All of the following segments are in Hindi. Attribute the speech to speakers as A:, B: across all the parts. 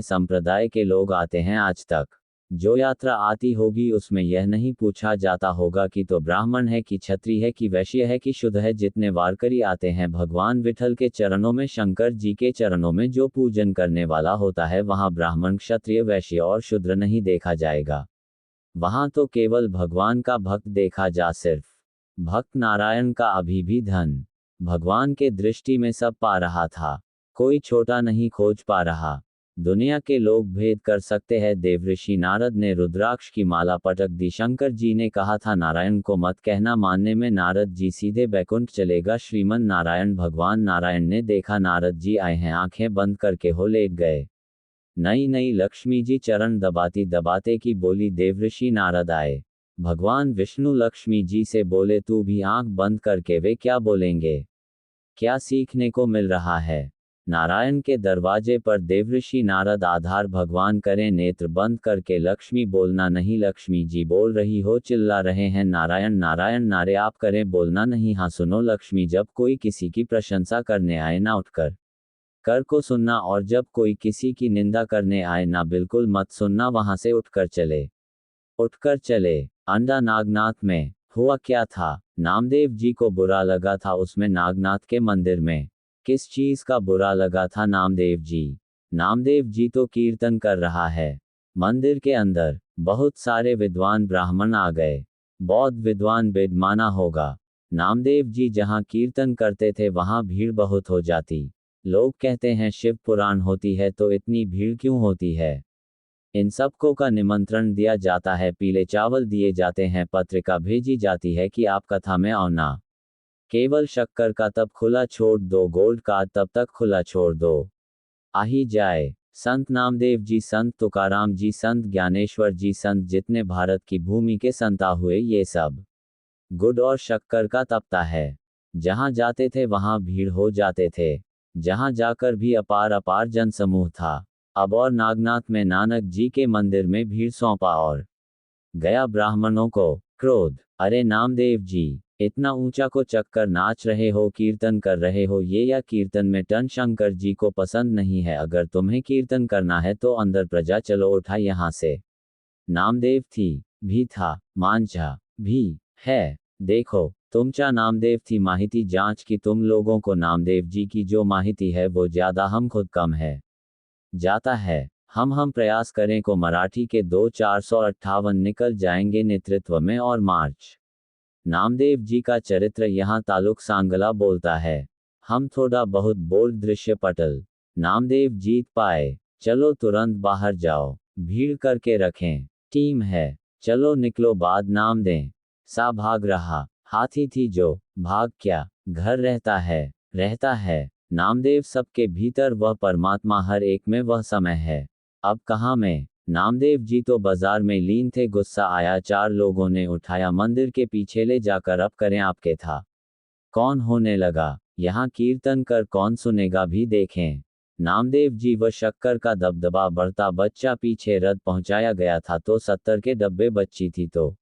A: संप्रदाय के लोग आते हैं आज तक। जो यात्रा आती होगी उसमें यह नहीं पूछा जाता होगा कि तो ब्राह्मण है कि क्षत्रिय है कि वैश्य है कि शुद्ध है। जितने वारकरी आते हैं भगवान विठल के चरणों में, शंकर जी के चरणों में जो पूजन करने वाला होता है, वहां ब्राह्मण, क्षत्रिय, वैश्य और शूद्र नहीं देखा जाएगा। वहां तो केवल भगवान का भक्त देखा जा। सिर्फ भक्त नारायण का अभी भी धन भगवान के दृष्टि में सब पा रहा था, कोई छोटा नहीं खोज पा रहा। दुनिया के लोग भेद कर सकते हैं। देवऋषि नारद ने रुद्राक्ष की माला पटक दी। शंकर जी ने कहा था नारायण को मत कहना, मानने में नारद जी सीधे बैकुंठ चलेगा। श्रीमन नारायण भगवान नारायण ने देखा नारद जी आए हैं, आंखें बंद करके हो लेट गए। नई नई लक्ष्मी जी चरण दबाती दबाते की बोली, देवऋषि नारद आए। भगवान विष्णु लक्ष्मी जी से बोले, तू भी आंख बंद करके। वे क्या बोलेंगे, क्या सीखने को मिल रहा है। नारायण के दरवाजे पर देवऋषि नारद आधार भगवान करें नेत्र बंद करके। लक्ष्मी बोलना नहीं, लक्ष्मी जी बोल रही हो, चिल्ला रहे हैं नारायण नारायण नारे। आप करें बोलना नहीं, हाँ सुनो लक्ष्मी। जब कोई किसी की प्रशंसा करने आए ना उठकर कर को सुनना, और जब कोई किसी की निंदा करने आए ना बिल्कुल मत सुनना, वहां से उठकर चले। अंडा नागनाथ में हुआ क्या था, नामदेव जी को बुरा लगा था उसमें नागनाथ के मंदिर में। किस चीज का बुरा लगा था नामदेव जी तो कीर्तन कर रहा है। मंदिर के अंदर बहुत सारे विद्वान ब्राह्मण आ गए। बौद्ध विद्वान वेद माना होगा। नामदेव जी जहां कीर्तन करते थे वहां भीड़ बहुत हो जाती। लोग कहते हैं शिव पुराण होती है तो इतनी भीड़ क्यों होती है। इन सबको का निमंत्रण दिया जाता है, पीले चावल दिए जाते हैं, पत्रिका भेजी जाती है कि आप कथा में आओ ना। केवल शक्कर का तब खुला छोड़ दो, गोल्ड कार्ड तब तक खुला छोड़ दो। आ ही जाए संत नामदेव जी, संत तुकाराम जी, संत ज्ञानेश्वर जी, संत जितने भारत की भूमि के संता हुए, ये सब गुड़ और शक्कर का तपता है। जहां जाते थे वहां भीड़ हो जाते थे। जहां जाकर भी अपार अपार जनसमूह था। अब और नागनाथ में नानक जी के मंदिर में भीड़ सौंपा और गया ब्राह्मणों को क्रोध। अरे नामदेव जी, इतना ऊंचा को चक्कर नाच रहे हो, कीर्तन कर रहे हो ये, या कीर्तन में टन शंकर जी को पसंद नहीं है। अगर तुम्हें कीर्तन करना है तो अंदर प्रजा चलो, उठा यहां से। नामदेव भी था, मांझा भी है। देखो तुमचा नामदेव थी माहिती जांच की तुम लोगों को नामदेव जी की जो माहिती है वो ज्यादा, हम खुद कम है जाता है। हम प्रयास करें को मराठी के 2458 निकल जाएंगे नेतृत्व में और मार्च। नामदेव जी का चरित्र यहाँ तालुक सांगला बोलता है। हम थोड़ा बहुत बोल्ड दृश्य पटल। नामदेव जीत पाए, चलो तुरंत बाहर जाओ, भीड़ करके रखें, टीम है, चलो निकलो, बाद नाम दें। सा भाग रहा, हाथी थी जो भाग क्या, घर रहता है। नामदेव सबके भीतर, वह परमात्मा हर एक में, वह समय है। अब कहाँ में, नामदेव जी तो बाजार में लीन थे। गुस्सा आया, 4 लोगों ने उठाया, मंदिर के पीछे ले जाकर अब करें आपके था कौन होने लगा। यहाँ कीर्तन कर कौन सुनेगा भी देखें। नामदेव जी व शक्कर का दबदबा बढ़ता, बच्चा पीछे रथ पहुंचाया गया था तो 70 के डब्बे बच्ची थी तो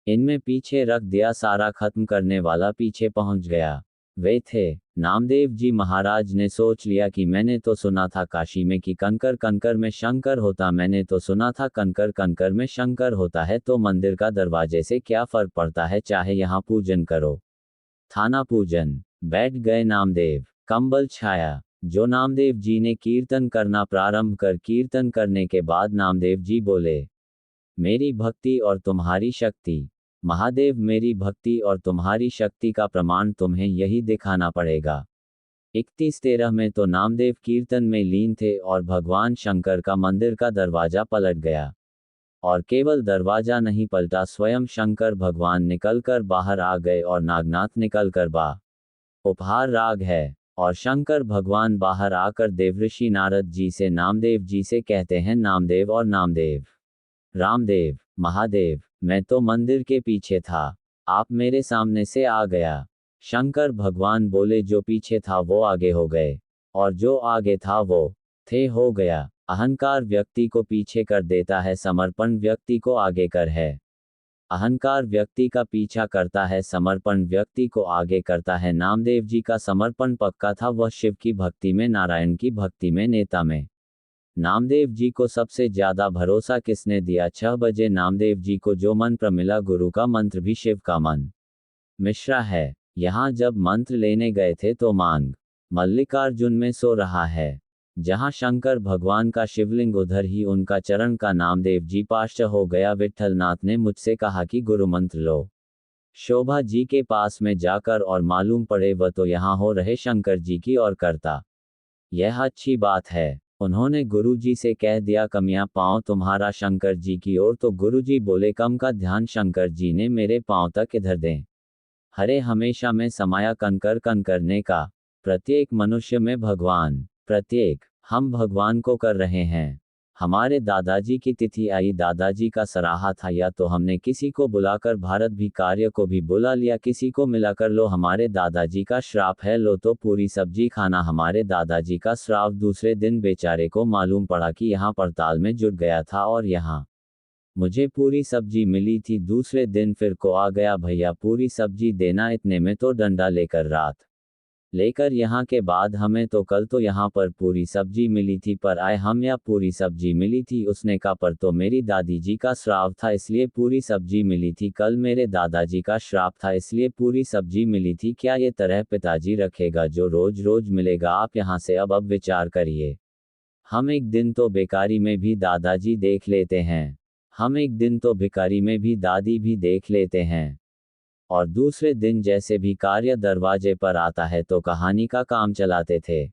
A: इनमें पीछे रख दिया, सारा खत्म करने वाला पीछे पहुंच गया। वे थे नामदेव जी महाराज ने सोच लिया कि मैंने तो सुना था काशी में कि कंकर कंकर में शंकर होता, मैंने तो सुना था कंकर कंकर में शंकर होता है, तो मंदिर का दरवाजे से क्या फर्क पड़ता है, चाहे यहाँ पूजन करो। थाना पूजन। बैठ गए नामदेव, कंबल छाया। जो नामदेव जी ने कीर्तन करना प्रारंभ कर, कीर्तन करने के बाद नामदेव जी बोले, मेरी भक्ति और तुम्हारी शक्ति, महादेव मेरी भक्ति और तुम्हारी शक्ति का प्रमाण तुम्हें यही दिखाना पड़ेगा। 31-13 में तो नामदेव कीर्तन में लीन थे और भगवान शंकर का मंदिर का दरवाजा पलट गया। और केवल दरवाजा नहीं पलटा, स्वयं शंकर भगवान निकलकर बाहर आ गए और नागनाथ निकलकर उपहार राग है। और शंकर भगवान बाहर आकर देवऋषि नारद जी से, नामदेव जी से कहते हैं, नामदेव और नामदेव, रामदेव, महादेव, मैं तो मंदिर के पीछे था, आप मेरे सामने से आ गया। शंकर भगवान बोले, जो पीछे था वो आगे हो गए, और जो आगे था वो थे हो गया। अहंकार व्यक्ति को पीछे कर देता है, समर्पण व्यक्ति को आगे कर है। अहंकार व्यक्ति का पीछा करता है, समर्पण व्यक्ति को आगे करता है। नामदेव जी का समर्पण पक्का था, वह शिव की भक्ति में, नारायण की भक्ति में, नेता में नामदेव जी को सबसे ज्यादा भरोसा किसने दिया? 6 बजे नामदेव जी को जो मंत्र मिला, गुरु का मंत्र भी शिव का मन मिश्रा है। यहाँ जब मंत्र लेने गए थे तो मांग मल्लिकार्जुन में सो रहा है। जहाँ शंकर भगवान का शिवलिंग, उधर ही उनका चरण का नामदेव जी पाश्च हो गया। विट्ठलनाथ ने मुझसे कहा कि गुरु मंत्र लो। शोभा जी के पास में जाकर और मालूम पड़े वह तो यहाँ हो रहे शंकर जी की और करता। यह अच्छी बात है। उन्होंने गुरु जी से कह दिया, कमियां पांव तुम्हारा शंकर जी की ओर। तो गुरु जी बोले, कम का ध्यान शंकर जी ने मेरे पांव तक इधर दें। हरे हमेशा में समाया कनकर कन करने का। प्रत्येक मनुष्य में भगवान, प्रत्येक हम भगवान को कर रहे हैं। हमारे दादाजी की तिथि आई, दादाजी का सराहा था, या तो हमने किसी को बुलाकर भारत भी कार्य को भी बुला लिया, किसी को मिलाकर लो हमारे दादाजी का श्राप है, लो तो पूरी सब्जी खाना हमारे दादाजी का श्राप। दूसरे दिन बेचारे को मालूम पड़ा कि यहाँ पड़ताल में जुट गया था और यहाँ मुझे पूरी सब्जी मिली थी। दूसरे दिन फिर को आ गया, भैया पूरी सब्जी देना। इतने में तो डंडा लेकर रात लेकर यहाँ के बाद हमें तो कल तो यहाँ पर पूरी सब्जी मिली थी, पर आए हम या पूरी सब्जी मिली थी। उसने कहा, पर तो मेरी दादी जी का श्राप था इसलिए पूरी सब्जी मिली थी, कल मेरे दादाजी का श्राप था इसलिए पूरी सब्जी मिली थी। क्या ये तरह पिताजी रखेगा जो रोज रोज मिलेगा? आप यहाँ से अब विचार करिए। हम एक दिन तो बेकारी में भी दादाजी देख लेते हैं, हम एक दिन तो भिखारी में भी दादी भी देख लेते हैं, और दूसरे दिन जैसे भी कार्य दरवाजे पर आता है तो कहानी का काम चलाते थे।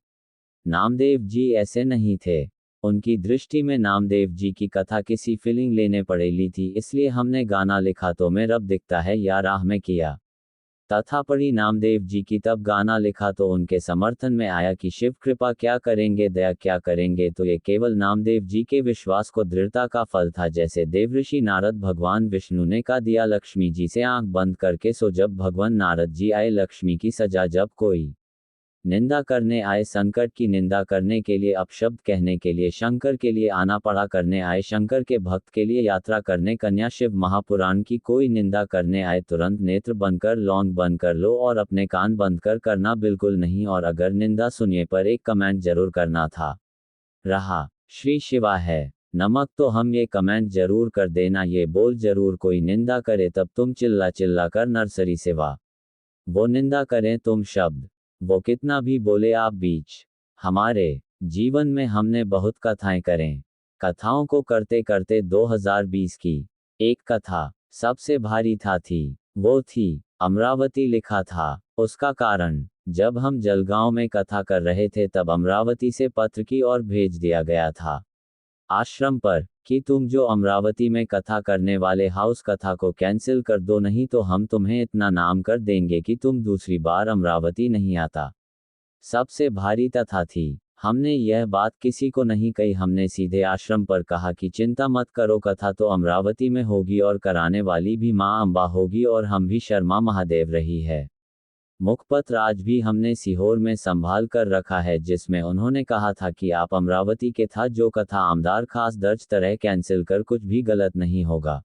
A: नामदेव जी ऐसे नहीं थे। उनकी दृष्टि में नामदेव जी की कथा किसी फीलिंग लेने पड़ेली थी, इसलिए हमने गाना लिखा तो मैं रब दिखता है या राह में किया तथा पड़ी नामदेव जी की, तब गाना लिखा तो उनके समर्थन में आया कि शिव कृपा क्या करेंगे, दया क्या करेंगे। तो ये केवल नामदेव जी के विश्वास को दृढ़ता का फल था। जैसे देवऋषि नारद भगवान विष्णु ने कहा दिया लक्ष्मी जी से आंख बंद करके सो, जब भगवान नारद जी आए लक्ष्मी की सजा, जब कोई निंदा करने आए, संकट की निंदा करने के लिए, अपशब्द कहने के लिए शंकर के लिए आना पड़ा, करने आए शंकर के भक्त के लिए यात्रा करने कन्या शिव महापुराण की कोई निंदा करने आए, तुरंत नेत्र बंद कर लौंग बंद कर लो और अपने कान बंद कर करना बिल्कुल नहीं। और अगर निंदा सुनिए पर एक कमेंट जरूर करना था। रहा श्री शिवा है नमक, तो हम ये कमेंट जरूर कर देना, ये बोल जरूर कोई निंदा करे तब तुम चिल्ला चिल्ला कर नर्सरी से वाह, वो निंदा करें तुम शब्द, वो कितना भी बोले आप बीच। हमारे जीवन में हमने बहुत कथाएं करें, कथाओं को करते करते 2020 की एक कथा सबसे भारी थी, वो थी अमरावती। लिखा था उसका कारण, जब हम जलगांव में कथा कर रहे थे तब अमरावती से पत्र की ओर भेज दिया गया था आश्रम पर कि तुम जो अमरावती में कथा करने वाले हाउस कथा को कैंसिल कर दो, नहीं तो हम तुम्हें इतना नाम कर देंगे कि तुम दूसरी बार अमरावती नहीं आता। सबसे भारी कथा थी। हमने यह बात किसी को नहीं कही, हमने सीधे आश्रम पर कहा कि चिंता मत करो, कथा तो अमरावती में होगी और कराने वाली भी माँ अम्बा होगी और हम भी शर्मा महादेव रही है। मुखपत्र आज भी हमने सीहोर में संभाल कर रखा है, जिसमें उन्होंने कहा था कि आप अमरावती के था, जो कथा आमदार खास दर्ज तरह कैंसिल कर कुछ भी गलत नहीं होगा।